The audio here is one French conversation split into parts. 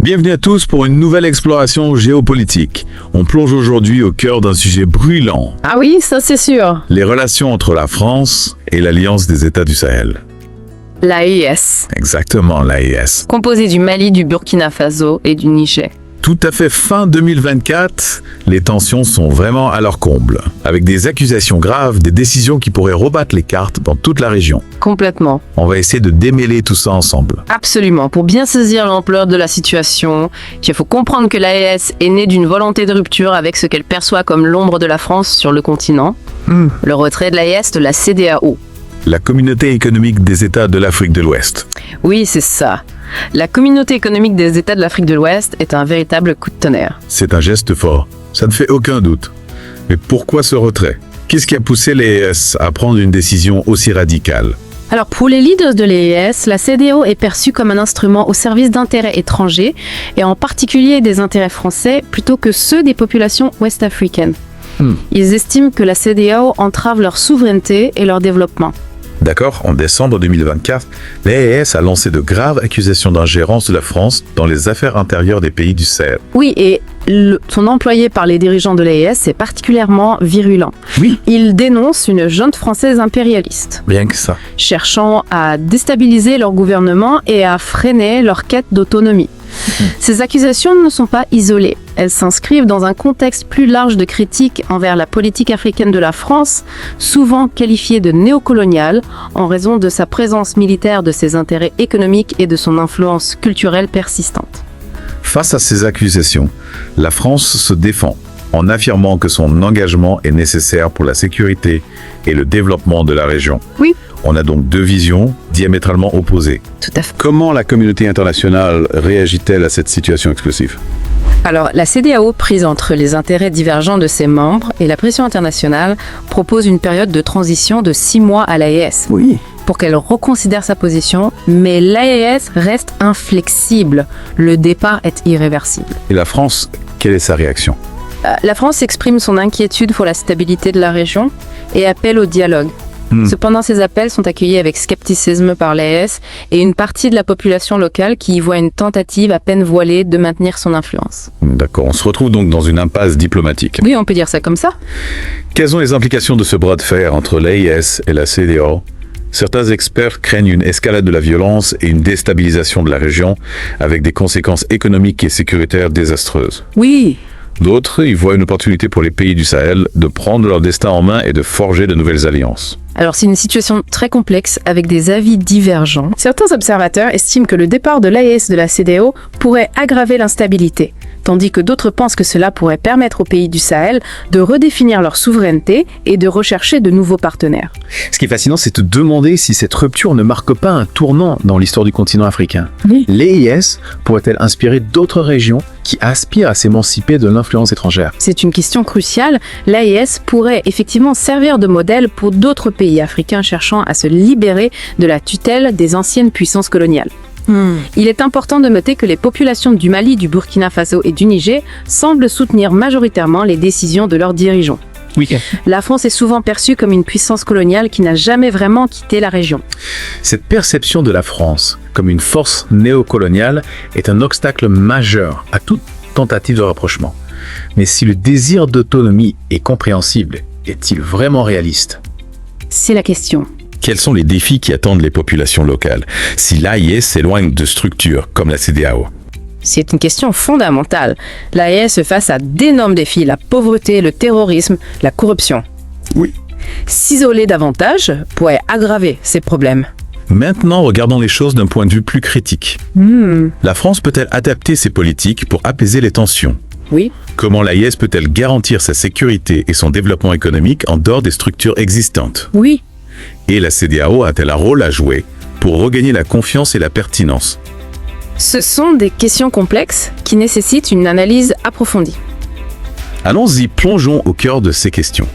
Bienvenue à tous pour une nouvelle exploration géopolitique. On plonge aujourd'hui au cœur d'un sujet brûlant. Ah oui, ça c'est sûr. Les relations entre la France et l'Alliance des États du Sahel. L'AES, Exactement, l'AES. composée du Mali, du Burkina Faso et du Niger. Tout à fait fin 2024, les tensions sont vraiment à leur comble. Avec des accusations graves, des décisions qui pourraient rebattre les cartes dans toute la région. Complètement. On va essayer de démêler tout ça ensemble. Absolument. Pour bien saisir l'ampleur de la situation, il faut comprendre que l'AES est née d'une volonté de rupture avec ce qu'elle perçoit comme l'ombre de la France sur le continent. Le retrait de l'AES de la CEDEAO. La communauté économique des États de l'Afrique de l'Ouest. Oui, c'est ça. La communauté économique des États de l'Afrique de l'Ouest est un véritable coup de tonnerre. C'est un geste fort, ça ne fait aucun doute. Mais pourquoi ce retrait? Qu'est-ce qui a poussé l'AES à prendre une décision aussi radicale? Alors pour les leaders de l'AES, la CEDEAO est perçue comme un instrument au service d'intérêts étrangers, et en particulier des intérêts français, plutôt que ceux des populations ouest-africaines. Ils estiment que la CEDEAO entrave leur souveraineté et leur développement. D'accord, en décembre 2024, l'AES a lancé de graves accusations d'ingérence de la France dans les affaires intérieures des pays du Sahel. Oui, et son employé par les dirigeants de l'AES est particulièrement virulent. Oui. Il dénonce une junte française impérialiste, Rien que ça. cherchant à déstabiliser leur gouvernement et à freiner leur quête d'autonomie. Ces accusations ne sont pas isolées. Elles s'inscrivent dans un contexte plus large de critique envers la politique africaine de la France, souvent qualifiée de néocoloniale en raison de sa présence militaire, de ses intérêts économiques et de son influence culturelle persistante. Face à ces accusations, la France se défend en affirmant que son engagement est nécessaire pour la sécurité et le développement de la région. Oui. On a donc deux visions diamétralement opposées. Tout à fait. Comment la communauté internationale réagit-elle à cette situation explosive? Alors, la CEDEAO, prise entre les intérêts divergents de ses membres et la pression internationale, propose une période de transition de 6 mois à l'AES. Oui. Pour qu'elle reconsidère sa position, mais l'AES reste inflexible. Le départ est irréversible. Et la France, quelle est sa réaction? La France exprime son inquiétude pour la stabilité de la région et appelle au dialogue. Cependant, ces appels sont accueillis avec scepticisme par l'AES et une partie de la population locale qui y voit une tentative à peine voilée de maintenir son influence. D'accord, on se retrouve donc dans une impasse diplomatique. Oui, on peut dire ça comme ça. Quelles sont les implications de ce bras de fer entre l'AES et la CEDEAO? Certains experts craignent une escalade de la violence et une déstabilisation de la région avec des conséquences économiques et sécuritaires désastreuses. Oui. D'autres y voient une opportunité pour les pays du Sahel de prendre leur destin en main et de forger de nouvelles alliances. Alors c'est une situation très complexe avec des avis divergents. Certains observateurs estiment que le départ de l'AES de la CEDEAO pourrait aggraver l'instabilité, tandis que d'autres pensent que cela pourrait permettre aux pays du Sahel de redéfinir leur souveraineté et de rechercher de nouveaux partenaires. Ce qui est fascinant, c'est de demander si cette rupture ne marque pas un tournant dans l'histoire du continent africain. Oui. L'AES pourrait-elle inspirer d'autres régions qui aspirent à s'émanciper de l'influence étrangère? C'est une question cruciale. L'AES pourrait effectivement servir de modèle pour d'autres pays africains cherchant à se libérer de la tutelle des anciennes puissances coloniales. Il est important de noter que les populations du Mali, du Burkina Faso et du Niger semblent soutenir majoritairement les décisions de leurs dirigeants. Oui. La France est souvent perçue comme une puissance coloniale qui n'a jamais vraiment quitté la région. Cette perception de la France comme une force néocoloniale est un obstacle majeur à toute tentative de rapprochement. Mais si le désir d'autonomie est compréhensible, est-il vraiment réaliste? C'est la question. Quels sont les défis qui attendent les populations locales si l'AES s'éloigne de structures comme la CEDEAO? C'est une question fondamentale. L'AES se face à d'énormes défis, la pauvreté, le terrorisme, la corruption. Oui. S'isoler davantage pourrait aggraver ces problèmes. Maintenant, regardons les choses d'un point de vue plus critique. La France peut-elle adapter ses politiques pour apaiser les tensions? Oui. Comment l'AES peut-elle garantir sa sécurité et son développement économique en dehors des structures existantes? Oui. Et la CEDEAO a-t-elle un rôle à jouer pour regagner la confiance et la pertinence? Ce sont des questions complexes qui nécessitent une analyse approfondie. Allons-y, plongeons au cœur de ces questions.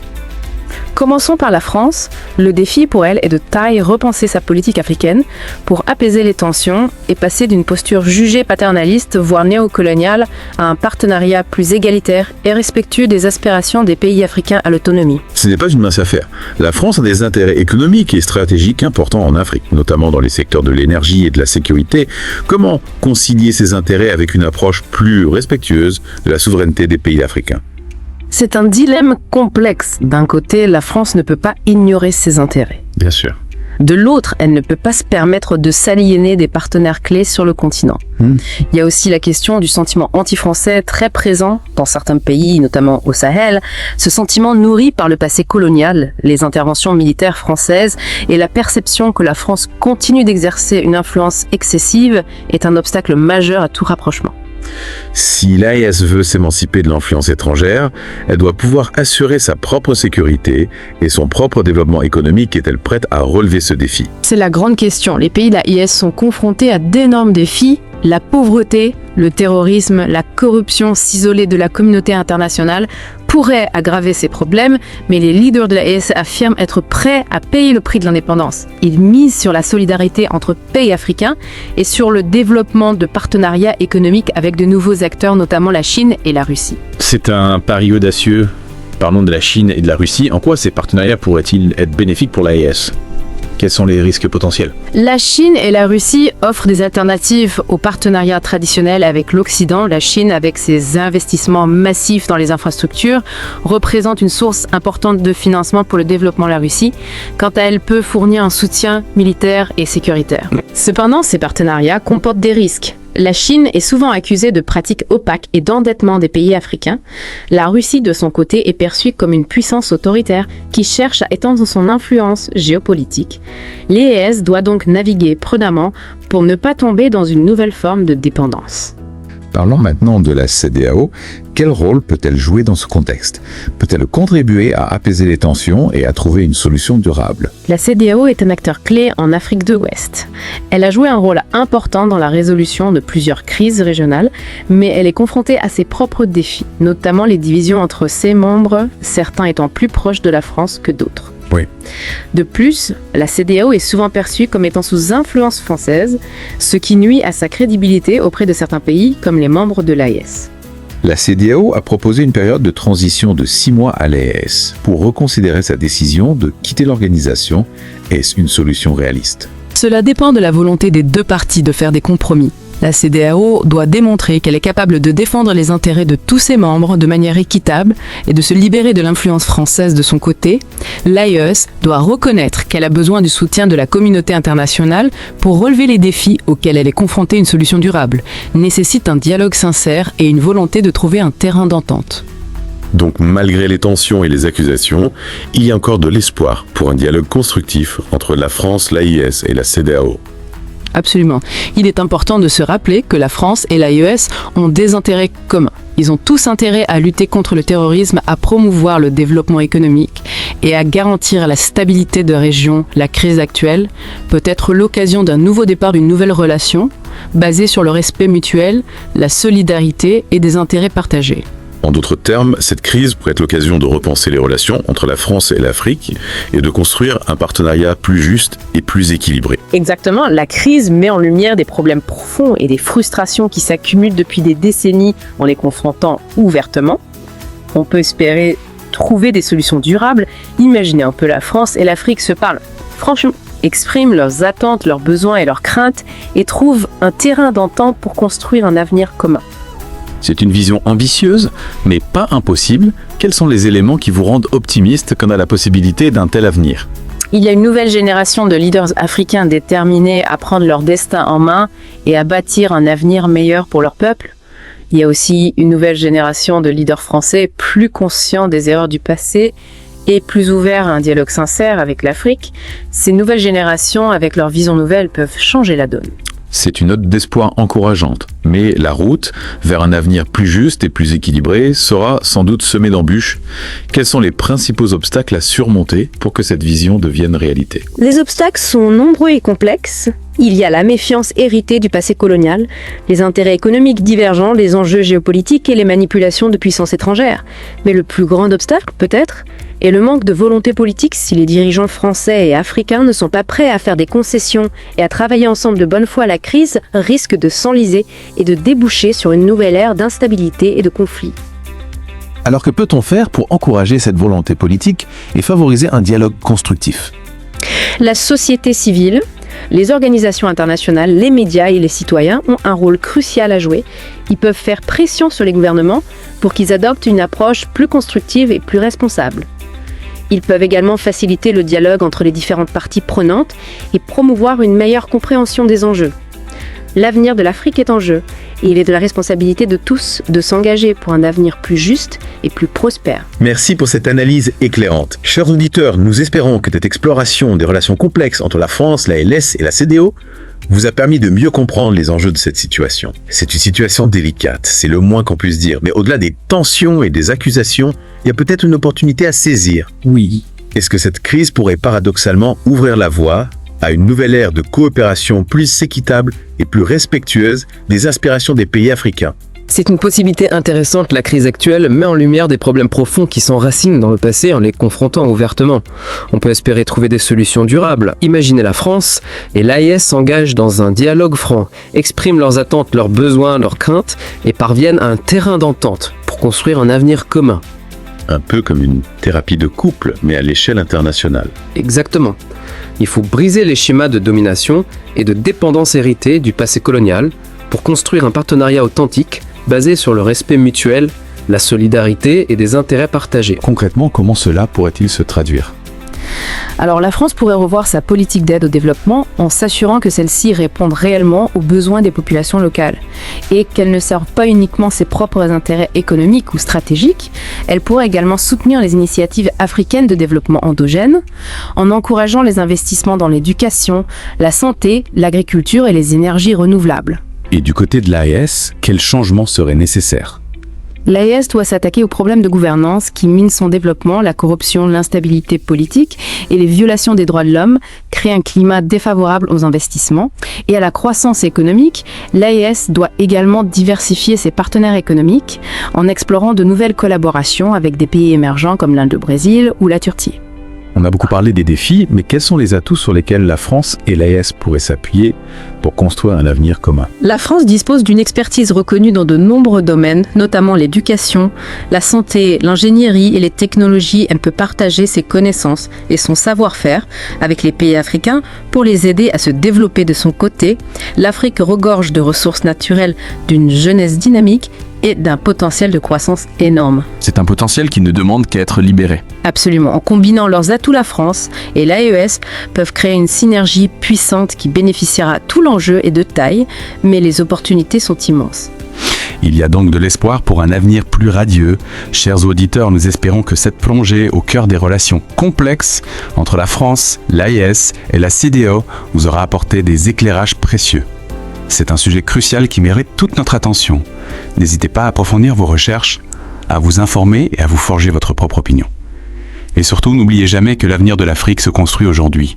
Commençons par la France. Le défi pour elle est de taille repenser sa politique africaine pour apaiser les tensions et passer d'une posture jugée paternaliste, voire néocoloniale, à un partenariat plus égalitaire et respectueux des aspirations des pays africains à l'autonomie. Ce n'est pas une mince affaire. La France a des intérêts économiques et stratégiques importants en Afrique, notamment dans les secteurs de l'énergie et de la sécurité. Comment concilier ces intérêts avec une approche plus respectueuse de la souveraineté des pays africains ? C'est un dilemme complexe. D'un côté, la France ne peut pas ignorer ses intérêts. Bien sûr. De l'autre, elle ne peut pas se permettre de s'aliéner des partenaires clés sur le continent. Il y a aussi la question du sentiment anti-français très présent dans certains pays, notamment au Sahel. Ce sentiment nourri par le passé colonial, les interventions militaires françaises et la perception que la France continue d'exercer une influence excessive est un obstacle majeur à tout rapprochement. Si l'AES veut s'émanciper de l'influence étrangère, elle doit pouvoir assurer sa propre sécurité et son propre développement économique. Est-elle prête à relever ce défi ? C'est la grande question. Les pays de l'AES sont confrontés à d'énormes défis. La pauvreté, le terrorisme, la corruption, s'isoler de la communauté internationale pourraient aggraver ces problèmes, mais les leaders de l'AES affirment être prêts à payer le prix de l'indépendance. Ils misent sur la solidarité entre pays africains et sur le développement de partenariats économiques avec de nouveaux acteurs, notamment la Chine et la Russie. C'est un pari audacieux. Parlons de la Chine et de la Russie. En quoi ces partenariats pourraient-ils être bénéfiques pour l'AES ? Quels sont les risques potentiels ? La Chine et la Russie offrent des alternatives aux partenariats traditionnels avec l'Occident. La Chine, avec ses investissements massifs dans les infrastructures, représente une source importante de financement pour le développement de la Russie. Quant à elle, peut fournir un soutien militaire et sécuritaire. Cependant, ces partenariats comportent des risques. La Chine est souvent accusée de pratiques opaques et d'endettement des pays africains. La Russie, de son côté, est perçue comme une puissance autoritaire qui cherche à étendre son influence géopolitique. L'AES doit donc naviguer prudemment pour ne pas tomber dans une nouvelle forme de dépendance. Parlons maintenant de la CEDEAO. Quel rôle peut-elle jouer dans ce contexte ? Peut-elle contribuer à apaiser les tensions et à trouver une solution durable ? La CEDEAO est un acteur clé en Afrique de l'Ouest. Elle a joué un rôle important dans la résolution de plusieurs crises régionales, mais elle est confrontée à ses propres défis, notamment les divisions entre ses membres, certains étant plus proches de la France que d'autres. Oui. De plus, la CEDEAO est souvent perçue comme étant sous influence française, ce qui nuit à sa crédibilité auprès de certains pays comme les membres de l'AES. La CEDEAO a proposé une période de transition de 6 mois à l'AES pour reconsidérer sa décision de quitter l'organisation. Est-ce une solution réaliste ? Cela dépend de la volonté des deux parties de faire des compromis. La CEDEAO doit démontrer qu'elle est capable de défendre les intérêts de tous ses membres de manière équitable et de se libérer de l'influence française de son côté. L'AES doit reconnaître qu'elle a besoin du soutien de la communauté internationale pour relever les défis auxquels elle est confrontée. Une solution durable nécessite un dialogue sincère et une volonté de trouver un terrain d'entente. Donc, malgré les tensions et les accusations, il y a encore de l'espoir pour un dialogue constructif entre la France, l'AES et la CEDEAO. Absolument. Il est important de se rappeler que la France et l'AES ont des intérêts communs. Ils ont tous intérêt à lutter contre le terrorisme, à promouvoir le développement économique et à garantir la stabilité de la région. La crise actuelle peut être l'occasion d'un nouveau départ, d'une nouvelle relation basée sur le respect mutuel, la solidarité et des intérêts partagés. En d'autres termes, cette crise pourrait être l'occasion de repenser les relations entre la France et l'Afrique et de construire un partenariat plus juste et plus équilibré. Exactement, la crise met en lumière des problèmes profonds et des frustrations qui s'accumulent depuis des décennies en les confrontant ouvertement. On peut espérer trouver des solutions durables. Imaginez un peu la France et l'Afrique se parlent franchement, expriment leurs attentes, leurs besoins et leurs craintes et trouvent un terrain d'entente pour construire un avenir commun. C'est une vision ambitieuse, mais pas impossible. Quels sont les éléments qui vous rendent optimiste quant à la possibilité d'un tel avenir ? Il y a une nouvelle génération de leaders africains déterminés à prendre leur destin en main et à bâtir un avenir meilleur pour leur peuple. Il y a aussi une nouvelle génération de leaders français plus conscients des erreurs du passé et plus ouverts à un dialogue sincère avec l'Afrique. Ces nouvelles générations, avec leur vision nouvelle, peuvent changer la donne. C'est une note d'espoir encourageante. Mais la route vers un avenir plus juste et plus équilibré sera sans doute semée d'embûches. Quels sont les principaux obstacles à surmonter pour que cette vision devienne réalité? Les obstacles sont nombreux et complexes. Il y a la méfiance héritée du passé colonial, les intérêts économiques divergents, les enjeux géopolitiques et les manipulations de puissances étrangères. Mais le plus grand obstacle, peut-être, est le manque de volonté politique si les dirigeants français et africains ne sont pas prêts à faire des concessions et à travailler ensemble de bonne foi. La crise risque de s'enliser et de déboucher sur une nouvelle ère d'instabilité et de conflit. Alors que peut-on faire pour encourager cette volonté politique et favoriser un dialogue constructif? La société civile, les organisations internationales, les médias et les citoyens ont un rôle crucial à jouer. Ils peuvent faire pression sur les gouvernements pour qu'ils adoptent une approche plus constructive et plus responsable. Ils peuvent également faciliter le dialogue entre les différentes parties prenantes et promouvoir une meilleure compréhension des enjeux. L'avenir de l'Afrique est en jeu et il est de la responsabilité de tous de s'engager pour un avenir plus juste et plus prospère. Merci pour cette analyse éclairante. Chers auditeurs, nous espérons que cette exploration des relations complexes entre la France, la LS et la CEDEAO vous a permis de mieux comprendre les enjeux de cette situation. C'est une situation délicate, c'est le moins qu'on puisse dire, mais au-delà des tensions et des accusations, il y a peut-être une opportunité à saisir. Oui. Est-ce que cette crise pourrait paradoxalement ouvrir la voie à une nouvelle ère de coopération plus équitable et plus respectueuse des aspirations des pays africains? C'est une possibilité intéressante. La crise actuelle met en lumière des problèmes profonds qui s'enracinent dans le passé en les confrontant ouvertement. On peut espérer trouver des solutions durables. Imaginez la France et l'AES s'engagent dans un dialogue franc, expriment leurs attentes, leurs besoins, leurs craintes et parviennent à un terrain d'entente pour construire un avenir commun. Un peu comme une thérapie de couple, mais à l'échelle internationale. Exactement. Il faut briser les schémas de domination et de dépendance héritée du passé colonial pour construire un partenariat authentique basé sur le respect mutuel, la solidarité et des intérêts partagés. Concrètement, comment cela pourrait-il se traduire? Alors la France pourrait revoir sa politique d'aide au développement en s'assurant que celle-ci réponde réellement aux besoins des populations locales et qu'elle ne serve pas uniquement ses propres intérêts économiques ou stratégiques. Elle pourrait également soutenir les initiatives africaines de développement endogène en encourageant les investissements dans l'éducation, la santé, l'agriculture et les énergies renouvelables. Et du côté de l'AES, quel changement serait nécessaire? L'AES doit s'attaquer aux problèmes de gouvernance qui minent son développement, la corruption, l'instabilité politique et les violations des droits de l'homme, créent un climat défavorable aux investissements. Et à la croissance économique, l'AES doit également diversifier ses partenaires économiques en explorant de nouvelles collaborations avec des pays émergents comme l'Inde, le Brésil ou la Turquie. On a beaucoup parlé des défis, mais quels sont les atouts sur lesquels la France et l'AES pourraient s'appuyer pour construire un avenir commun? La France dispose d'une expertise reconnue dans de nombreux domaines, notamment l'éducation, la santé, l'ingénierie et les technologies. Elle peut partager ses connaissances et son savoir-faire avec les pays africains pour les aider à se développer de son côté. L'Afrique regorge de ressources naturelles, d'une jeunesse dynamique et d'un potentiel de croissance énorme. C'est un potentiel qui ne demande qu'à être libéré. Absolument. En combinant leurs atouts, la France et l'AES peuvent créer une synergie puissante qui bénéficiera. Tout l'enjeu est de taille, mais les opportunités sont immenses. Il y a donc de l'espoir pour un avenir plus radieux. Chers auditeurs, nous espérons que cette plongée au cœur des relations complexes entre la France, l'AES et la CEDEAO vous aura apporté des éclairages précieux. C'est un sujet crucial qui mérite toute notre attention. N'hésitez pas à approfondir vos recherches, à vous informer et à vous forger votre propre opinion. Et surtout, n'oubliez jamais que l'avenir de l'Afrique se construit aujourd'hui.